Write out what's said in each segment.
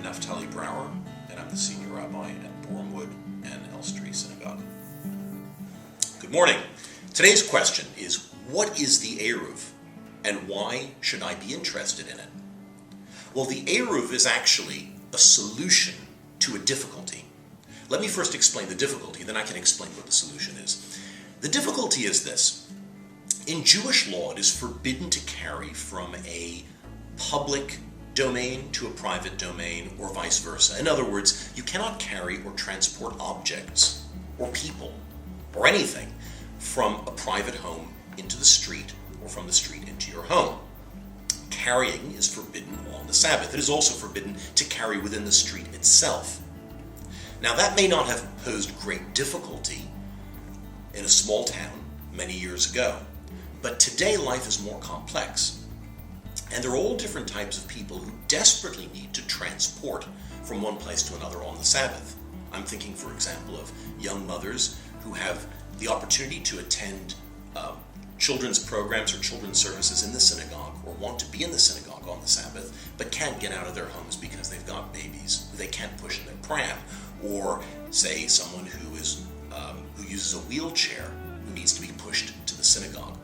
Naftali Brawer, and I'm the Senior Rabbi at Borehamwood and Elstree Synagogue. Good morning. Today's question is, what is the Eruv, and why should I be interested in it? Well, the Eruv is actually a solution to a difficulty. Let me first explain the difficulty, then I can explain what the solution is. The difficulty is this. In Jewish law, it is forbidden to carry from a public domain to a private domain, or vice versa. In other words, you cannot carry or transport objects or people or anything from a private home into the street or from the street into your home. Carrying is forbidden on the Sabbath. It is also forbidden to carry within the street itself. Now, that may not have posed great difficulty in a small town many years ago, but today life is more complex. And there are all different types of people who desperately need to transport from one place to another on the Sabbath. I'm thinking, for example, of young mothers who have the opportunity to attend children's programs or children's services in the synagogue, or want to be in the synagogue on the Sabbath, but can't get out of their homes because they've got babies who they can't push in their pram, or say someone who uses a wheelchair who needs to be pushed to the synagogue.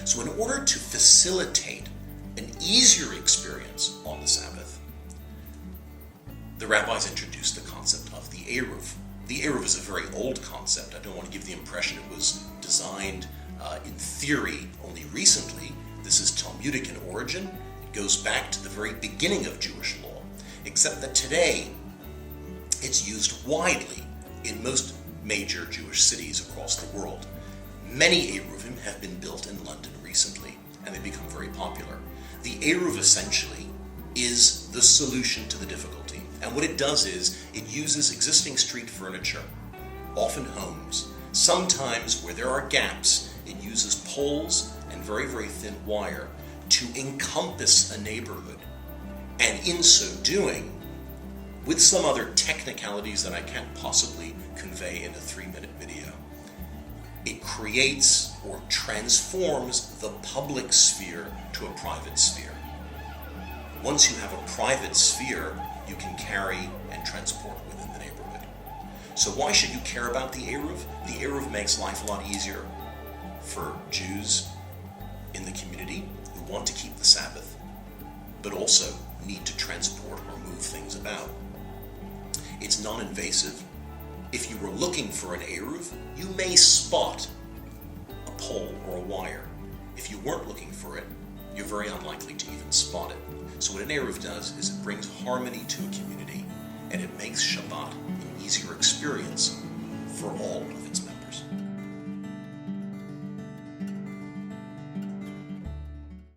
So in order to facilitate an easier experience on the Sabbath, the rabbis introduced the concept of the Eruv. The Eruv is a very old concept. I don't want to give the impression it was designed in theory only recently. This is Talmudic in origin. It goes back to the very beginning of Jewish law, except that today it's used widely in most major Jewish cities across the world. Many Eruvim have been built in London recently, and they've become very popular. The Eruv essentially is the solution to the difficulty. And what it does is it uses existing street furniture, often homes. Sometimes where there are gaps, it uses poles and very, very thin wire to encompass a neighborhood. And in so doing, with some other technicalities that I can't possibly convey in a 3-minute video, it creates or transforms the public sphere to a private sphere. Once you have a private sphere, you can carry and transport within the neighborhood. So why should you care about the Eruv? The Eruv makes life a lot easier for Jews in the community who want to keep the Sabbath, but also need to transport or move things about. It's non-invasive. If you were looking for an Eruv, you may spot a pole or a wire. If you weren't looking for it, you're very unlikely to even spot it. So what an Eruv does is it brings harmony to a community, and it makes Shabbat an easier experience for all of